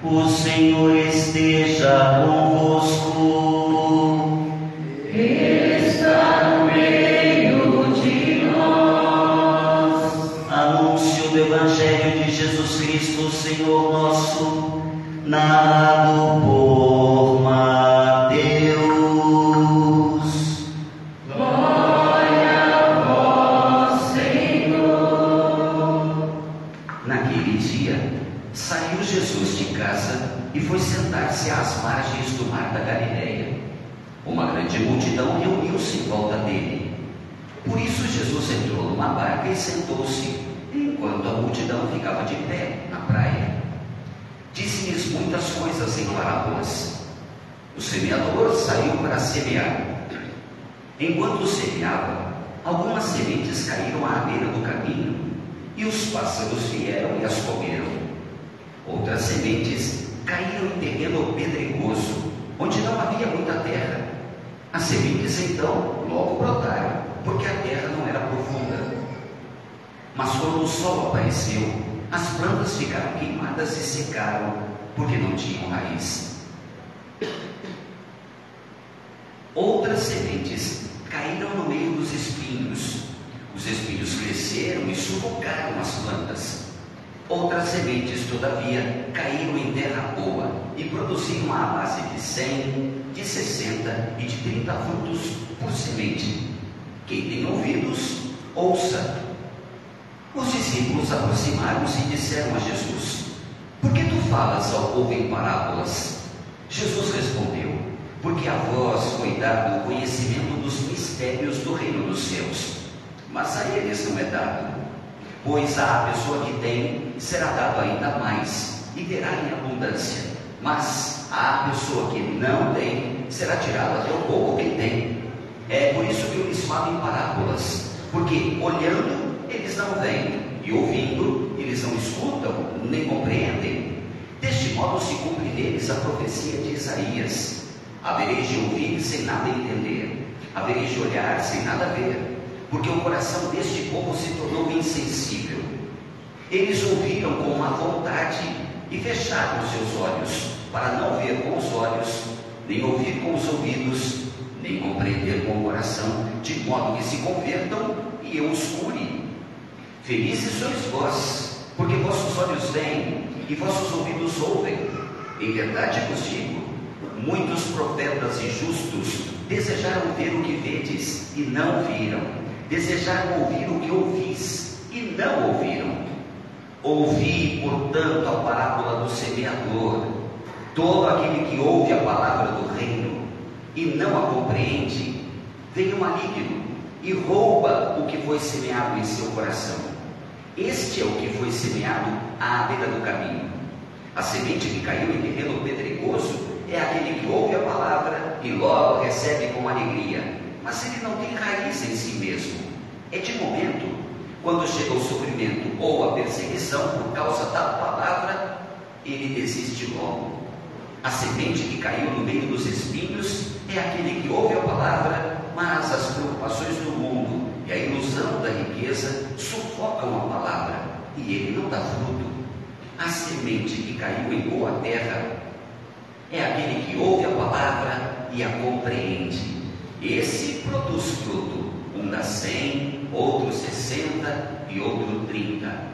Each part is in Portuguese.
O Senhor esteja convosco. Ele está no meio de nós. Anúncio do Evangelho de Jesus Cristo, Senhor nosso, narrado por Mateus. Glória a vós, Senhor. Naquele dia, saiu Jesus de casa e foi sentar-se às margens do mar da Galileia. Uma grande multidão reuniu-se em volta dele. Por isso Jesus entrou numa barca e sentou-se, enquanto a multidão ficava de pé na praia. Disse-lhes muitas coisas em parábolas. O semeador saiu para semear. Enquanto semeava, algumas sementes caíram à beira do caminho, e os pássaros vieram e as comeram. Outras sementes caíram em terreno pedregoso, onde não havia muita terra. As sementes então logo brotaram, porque a terra não era profunda. Mas quando o sol apareceu, as plantas ficaram queimadas e secaram, porque não tinham raiz. Outras sementes caíram no meio dos espinhos. Os espinhos cresceram e sufocaram as plantas. Outras sementes, todavia, caíram em terra boa e produziram à base de 100, de 60 e de 30 frutos por semente. Quem tem ouvidos, ouça. Os discípulos aproximaram-se e disseram a Jesus: Por que tu falas ao povo em parábolas? Jesus respondeu: Porque a vós foi dado o conhecimento dos mistérios do reino dos céus, mas a eles não é dado. Pois à pessoa que tem, será dado ainda mais, e terá em abundância. Mas à pessoa que não tem, será tirado até o pouco que tem. É por isso que eu lhes falo em parábolas, porque olhando, eles não veem, e ouvindo, eles não escutam, nem compreendem. Deste modo se cumpre neles a profecia de Isaías: havereis de ouvir sem nada entender, havereis de olhar sem nada ver, porque o coração deste povo se tornou insensível. Eles ouviram com má vontade e fecharam os seus olhos, para não ver com os olhos, nem ouvir com os ouvidos, nem compreender com o coração, de modo que se convertam e eu os cure. Felizes sois vós, porque vossos olhos veem e vossos ouvidos ouvem. Em verdade vos digo, muitos profetas e justos desejaram ver o que vedes e não viram, desejaram ouvir o que ouvis e não ouviram. Ouvi, portanto, a parábola do semeador. Todo aquele que ouve a palavra do reino e não a compreende, vem o maligno e rouba o que foi semeado em seu coração. Este é o que foi semeado à beira do caminho. A semente que caiu em terreno pedregoso é aquele que ouve a palavra e logo recebe com alegria, mas ele não tem raiz em si mesmo. É de momento. Quando chega o sofrimento ou a perseguição por causa da palavra, ele desiste logo. A semente que caiu no meio dos espinhos é aquele que ouve a palavra, mas as preocupações do mundo e a ilusão da riqueza sufocam a palavra e ele não dá fruto. A semente que caiu em boa terra é aquele que ouve a palavra e a compreende. Esse produz fruto, um dá 100, outro 60 e outro 30.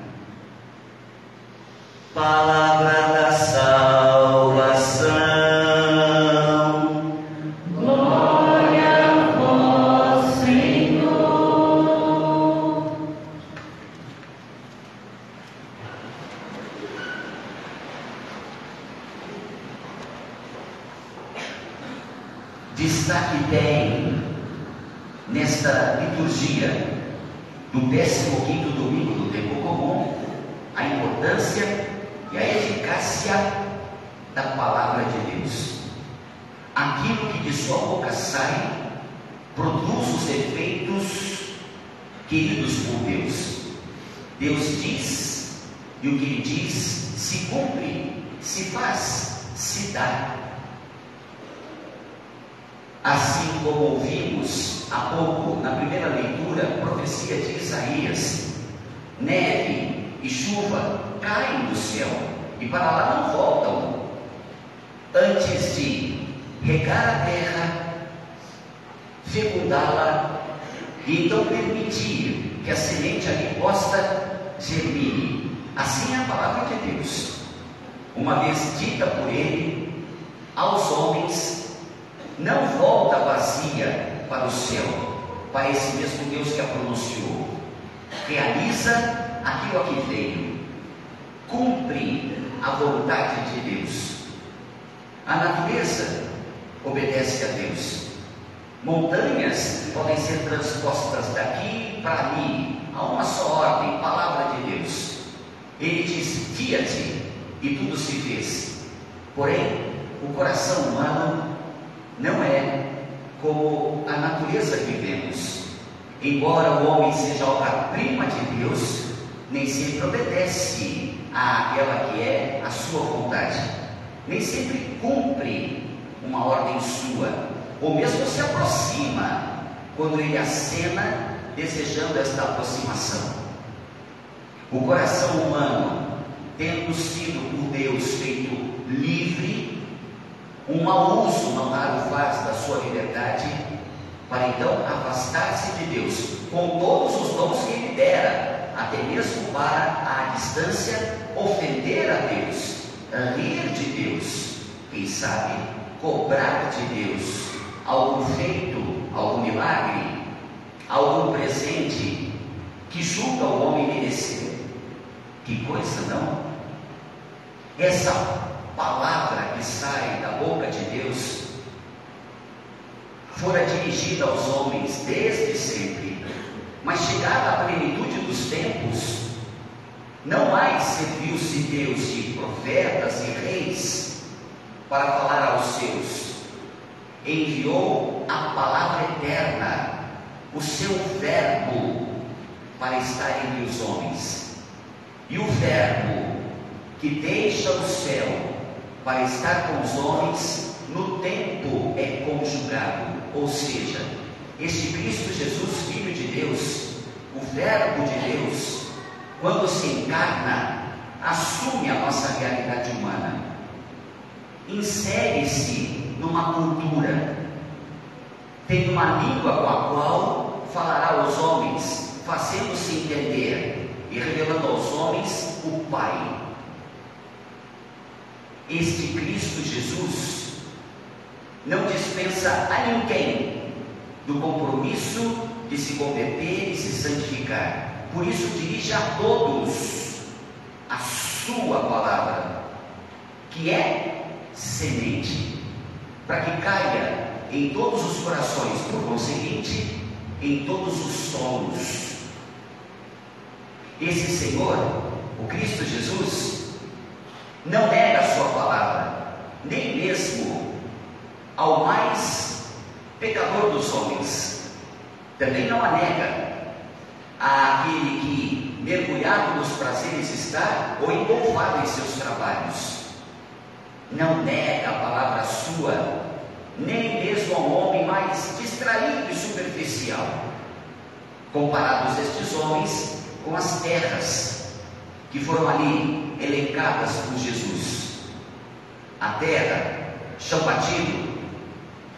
Palavra da salvação. Glória a vós, Senhor. Destaque tem nesta liturgia do 15º domingo do tempo comum a importância e a eficácia da palavra de Deus. Aquilo que de sua boca sai produz os efeitos queridos por Deus. Deus diz, e o que ele diz se cumpre, se faz, se dá. Assim como ouvimos há pouco na primeira leitura, a profecia de Isaías: neve e chuva caem do céu, e para lá não voltam, antes de regar a terra, fecundá-la e então permitir que a semente ali possa germine. Assim é a palavra de Deus, uma vez dita por Ele aos homens, não volta vazia para o céu, para esse mesmo Deus que a pronunciou. Realiza aquilo a que veio, cumpre a vontade de Deus. A natureza obedece a Deus. Montanhas podem ser transpostas daqui para ali, a uma só ordem, palavra de Deus. Ele diz: fia-te, e tudo se fez. Porém, o coração humano não é como a natureza que vemos. Embora o homem seja obra-prima de Deus, nem sempre obedece àquela que é a sua vontade, nem sempre cumpre uma ordem sua, ou mesmo se aproxima quando ele acena desejando esta aproximação. O coração humano, tendo sido por Deus feito livre, um mau uso não o faz da sua liberdade, para então afastar-se de Deus, com todos os dons que Ele dera, até mesmo para a distância ofender a Deus, rir de Deus, quem sabe cobrar de Deus algum feito, algum milagre, algum presente que julga o homem merecer. Que coisa, não? Essa palavra que sai da boca de Deus fora dirigida aos homens desde sempre, mas chegada à plenitude dos tempos, não mais serviu-se Deus de profetas e reis para falar aos seus. Enviou a palavra eterna, o seu verbo, para estar entre os homens. E o verbo que deixa o céu para estar com os homens, no tempo é conjugado. Ou seja, este Cristo Jesus, Filho de Deus, o verbo de Deus, quando se encarna, assume a nossa realidade humana, insere-se numa cultura, tem uma língua com a qual falará aos homens, fazendo-se entender e revelando aos homens o Pai. Este Cristo Jesus não dispensa a ninguém do compromisso de se converter e se santificar. Por isso dirige a todos a sua palavra, que é semente, para que caia em todos os corações, por conseguinte, em todos os solos. Esse Senhor, o Cristo Jesus, não nega a sua palavra, nem mesmo ao mais pecador dos homens. Também não a nega àquele que, mergulhado nos prazeres está, ou engolfado em seus trabalhos. Não nega a palavra sua, nem mesmo ao homem mais distraído e superficial. Comparados estes homens com as terras que foram ali elencadas por Jesus. A terra, chão batido,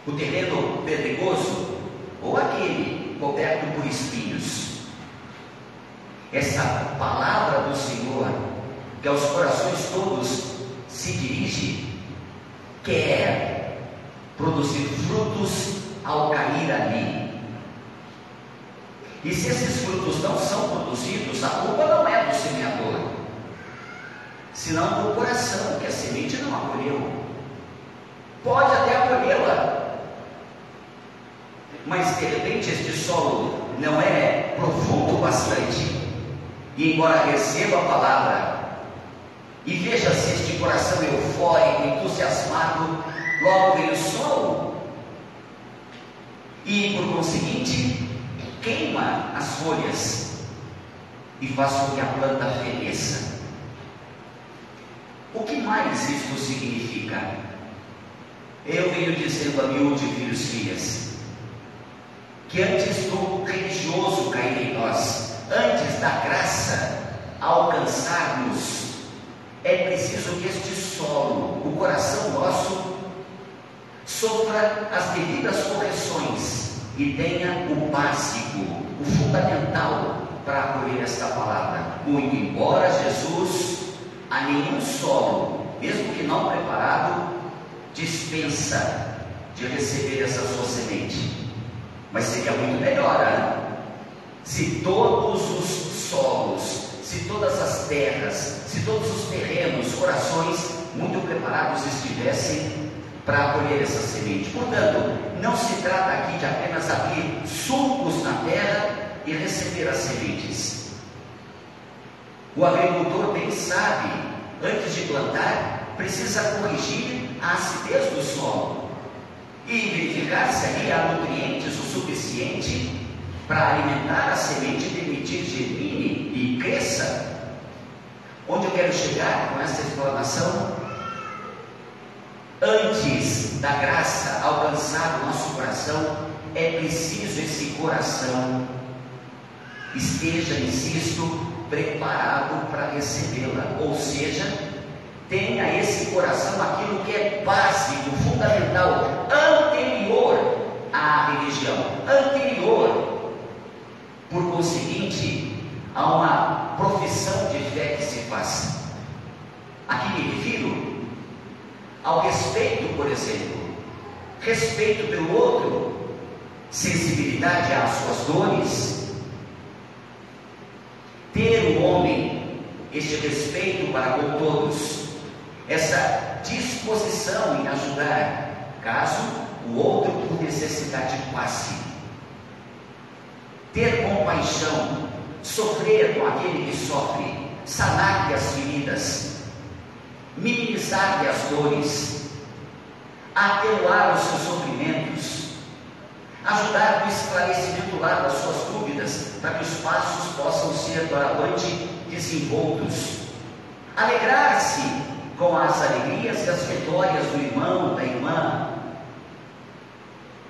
o terreno pedregoso, ou aquele coberto por espinhos. Essa palavra do Senhor, que aos corações todos se dirige, quer produzir frutos ao cair ali. E se esses frutos não são produzidos, a culpa não é do semeador, senão do coração, que a semente não acolheu. Pode até acolhê-la, mas de repente este solo não é profundo bastante, e embora receba a palavra, e veja se este coração eufórico, entusiasmado, logo vem o sol, e por conseguinte, queima as folhas, e faz com que a planta feneça. O que mais isto significa? Eu venho dizendo a miúde, filhos e filhas, que antes do religioso cair em nós, antes da graça alcançar-nos, é preciso que este solo, o coração nosso, sofra as devidas correções e tenha o básico, o fundamental para acolher esta palavra. Muito embora Jesus, a nenhum solo, mesmo que não preparado, dispensa de receber essa sua semente. Mas seria muito melhor, né? Se todos os solos, se todas as terras, se todos os terrenos, corações muito preparados estivessem para acolher essa semente. Portanto, não se trata aqui de apenas abrir sulcos na terra e receber as sementes. O agricultor bem sabe, antes de plantar, precisa corrigir a acidez do solo e verificar se ali há nutrientes o suficiente para alimentar a semente e permitir germine e cresça. Onde eu quero chegar com essa explanação? Antes da graça alcançar o nosso coração, é preciso esse coração esteja, insisto, preparado para recebê-la. Ou seja, tenha esse coração aquilo que é básico, fundamental, anterior à religião, anterior, por conseguinte, a uma profissão de fé que se faça. Aqui me refiro ao respeito, por exemplo, respeito pelo outro, sensibilidade às suas dores, ter o homem este respeito para com todos, essa disposição em ajudar, caso o outro por necessidade passe, ter compaixão, sofrer com aquele que sofre, sanar-lhe as feridas, minimizar-lhe as dores, atenuar os seus sofrimentos, ajudar no esclarecimento lá das suas dúvidas, para que os passos possam ser doravante desenvoltos, alegrar-se com as alegrias e as vitórias do irmão, da irmã.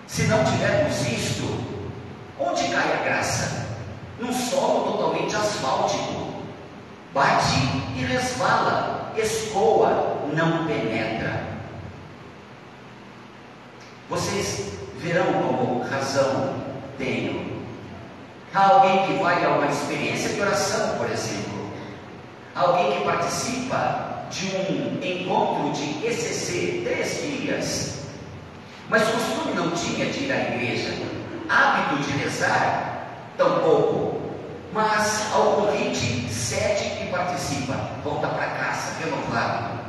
Se não tivermos isto, onde cai a graça? Num solo totalmente asfáltico, bate e resvala, escoa, não penetra. Vocês verão como razão tenho. Há alguém que vai a uma experiência de oração, por exemplo, alguém que participa de um encontro de ECC, 3 dias, mas costume não tinha de ir à igreja, hábito de rezar, tampouco, mas ao convite cede e participa, volta para casa renovado,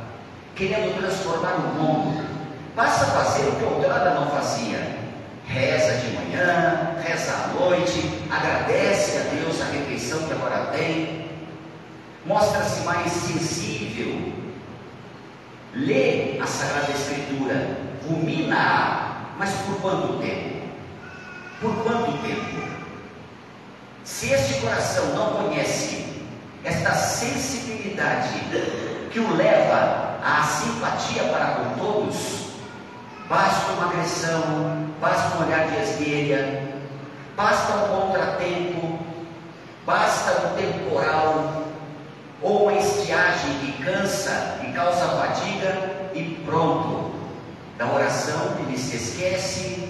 querendo transformar o mundo, passa a fazer o que outrora não fazia, reza de manhã, reza à noite, agradece a Deus a refeição que agora tem, mostra-se mais sensível, lê a Sagrada Escritura, rumina-a, mas por quanto tempo? Por quanto tempo? Se este coração não conhece esta sensibilidade que o leva à simpatia para com todos, basta uma agressão, basta um olhar de esguelha, basta um contratempo, basta um temporal, ou uma estiagem que cansa e causa fadiga, e pronto, da oração ele se esquece,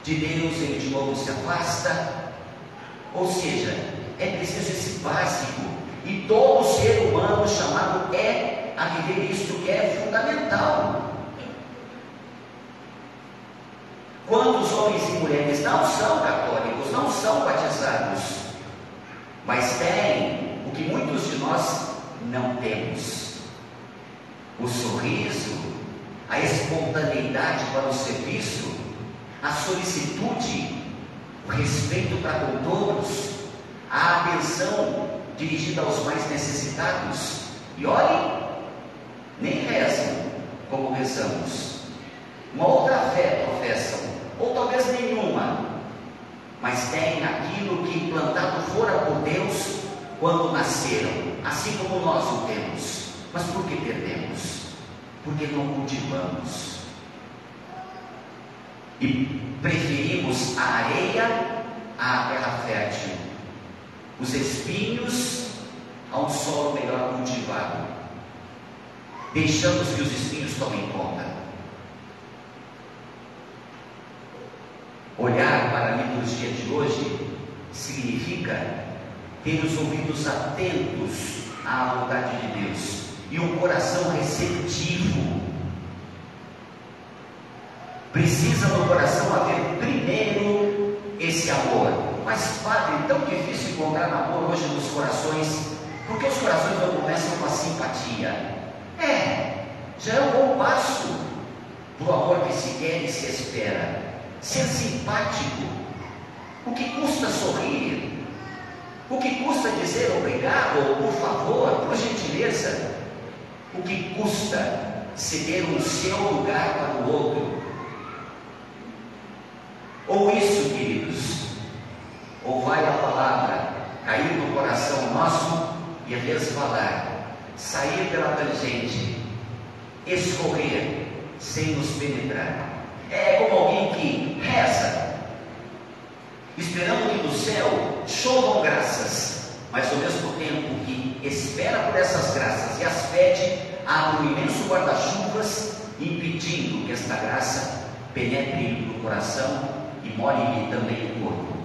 de Deus ele de novo se afasta. Ou seja, é preciso esse básico, e todo ser humano chamado a viver isto que é fundamental. Quantos homens e mulheres não são católicos, não são batizados, mas têm o que muitos de nós não temos: o sorriso, a espontaneidade para o serviço, a solicitude, o respeito para com todos, a atenção dirigida aos mais necessitados. E olhem, nem rezam como rezamos, uma outra fé professam, ou talvez nenhuma, mas têm aquilo que implantado fora por Deus quando nasceram, assim como nós o temos. Mas por que perdemos? Porque não cultivamos e preferimos a areia à terra fértil, os espinhos a um solo melhor cultivado. deixamos que os espinhos tomem conta. Olhar para a liturgia de hoje significa ter os ouvidos atentos à vontade de Deus e um coração receptivo. Precisa no coração haver primeiro esse amor. Mas, padre, é tão difícil encontrar amor hoje nos corações, porque os corações não começam com a simpatia. Já é um bom passo para o amor que se quer e se espera. Ser simpático. O que custa sorrir? O que custa dizer obrigado, ou por favor, por gentileza? O que custa ceder o seu lugar para o outro? Ou isso, queridos, ou vai a palavra cair no coração nosso e resvalar, sair pela tangente, escorrer sem nos penetrar. É como alguém que reza, esperando que do céu chovam graças, mas ao mesmo tempo que espera por essas graças e as pede, abre um imenso guarda-chuvas, impedindo que esta graça penetre no coração e more também no corpo.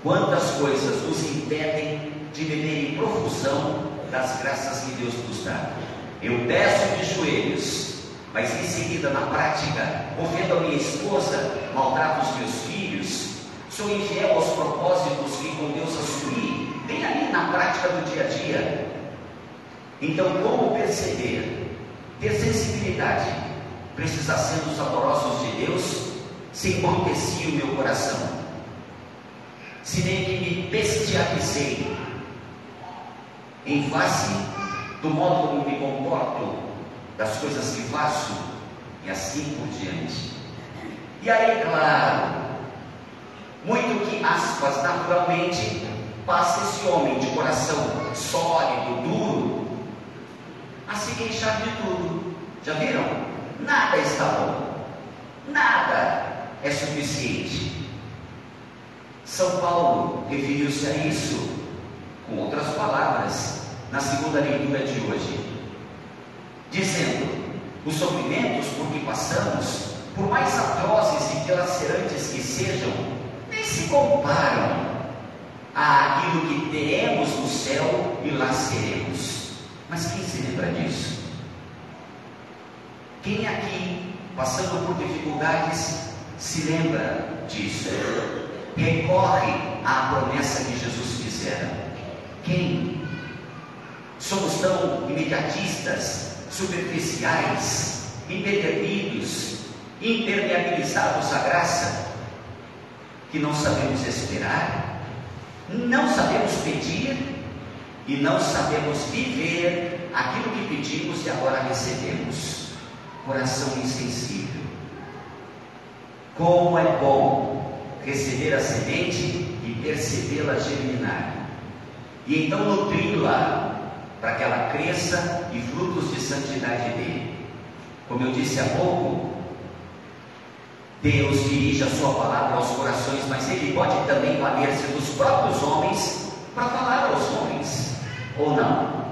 Quantas coisas nos impedem de beber em profusão das graças que Deus nos dá. Eu peço de joelhos, mas em seguida, na prática, ofendo a minha esposa, maltrato os meus filhos, sou infiel aos propósitos que com Deus assumi, bem ali na prática do dia a dia. Então, como perceber, ter sensibilidade, precisar ser os amorosos de Deus, se embruteci o meu coração, se nem que me bestializei em face do modo como me comporto, das coisas que faço, e assim por diante. E aí, claro, muito que, aspas, naturalmente, passa esse homem de coração sólido, duro, a se queixar de tudo. Já viram? Nada está bom, nada é suficiente. São Paulo referiu-se a isso com outras palavras na segunda leitura de hoje, dizendo: os sofrimentos por que passamos, por mais atrozes e dilacerantes que sejam, nem se comparam àquilo que teremos no céu e lá seremos. Mas quem se lembra disso? Quem aqui, passando por dificuldades, se lembra disso? Recorre à promessa que Jesus fizera. Quem? Somos tão imediatistas, superficiais, empedernidos, impermeabilizados à graça, que não sabemos esperar, não sabemos pedir e não sabemos viver aquilo que pedimos e agora recebemos. Coração insensível. Como é bom receber a semente e percebê-la germinar, e então nutri-la para que ela cresça e frutos de santidade dê. Como eu disse há pouco, Deus dirige a sua palavra aos corações, mas Ele pode também valer-se dos próprios homens para falar aos homens, ou não?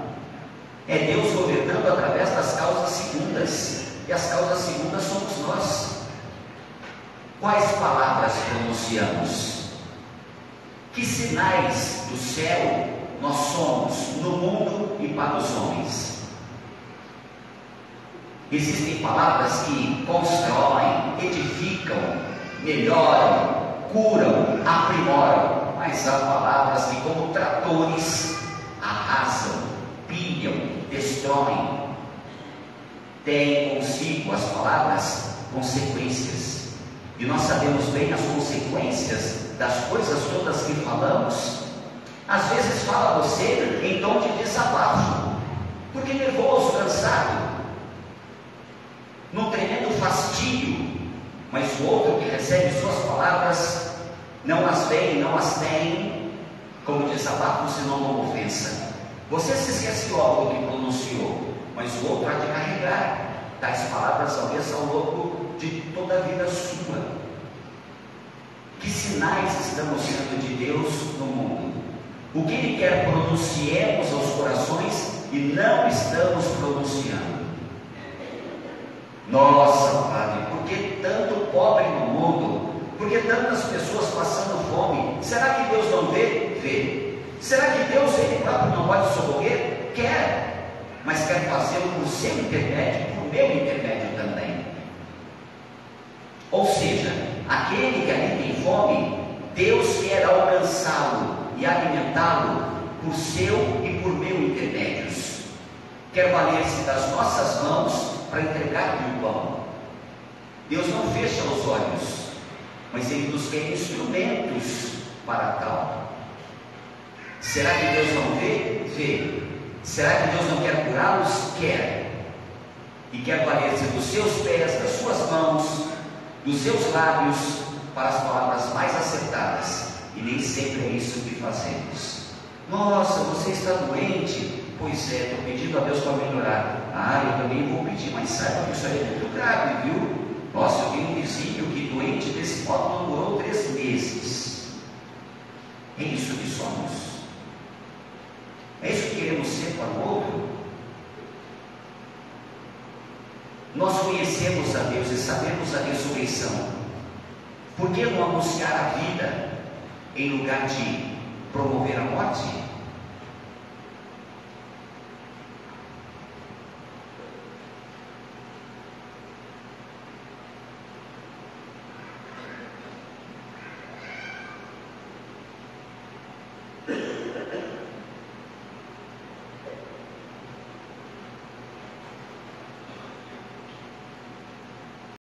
É Deus governando através das causas segundas, e as causas segundas somos nós. Quais palavras pronunciamos? Que sinais do céu nós somos no mundo e para os homens? Existem palavras que constroem, edificam, melhoram, curam, aprimoram, mas há palavras que, como tratores, arrasam, pilham, destroem. Tem consigo as palavras consequências, e nós sabemos bem as consequências das coisas todas que falamos. Às vezes fala você em tom de desabafo, porque nervoso, cansado, num tremendo fastídio, mas o outro que recebe suas palavras não as vê e não as tem como desabafo, senão como ofensa. Você se esquece logo do que pronunciou, mas o outro há de carregar tais palavras talvez ao longo de toda a vida sua. Que sinais estamos sendo de Deus no mundo? O que Ele quer pronunciemos aos corações e não estamos pronunciando. Nossa, Padre, por que tanto pobre no mundo? Por que tantas pessoas passando fome? Será que Deus não vê? Vê. Será que Deus, Ele próprio, não pode socorrer? Quer, mas quer fazê-lo por seu intermédio, por meu intermédio também. Ou seja, aquele que ali tem fome, Deus quer alcançá-lo e alimentá-lo por seu e por meu intermédios. Quer valer-se das nossas mãos para entregar-lhe o pão. Deus não fecha os olhos, mas Ele nos quer instrumentos para tal. Será que Deus não vê? Vê. Será que Deus não quer curá-los? Quer. E quer valer-se dos seus pés, das suas mãos, dos seus lábios, para as palavras mais acertadas. E nem sempre é isso que fazemos. Nossa, você está doente? Pois é, estou pedindo a Deus para melhorar. Eu também vou pedir, mas saiba que isso aí é muito grave, viu? Nossa, eu tenho um vizinho que doente desse modo não durou 3 meses. É isso que somos. É isso que queremos ser para o outro. Nós conhecemos a Deus e sabemos a ressurreição. Por que não anunciar a vida em lugar de promover a morte?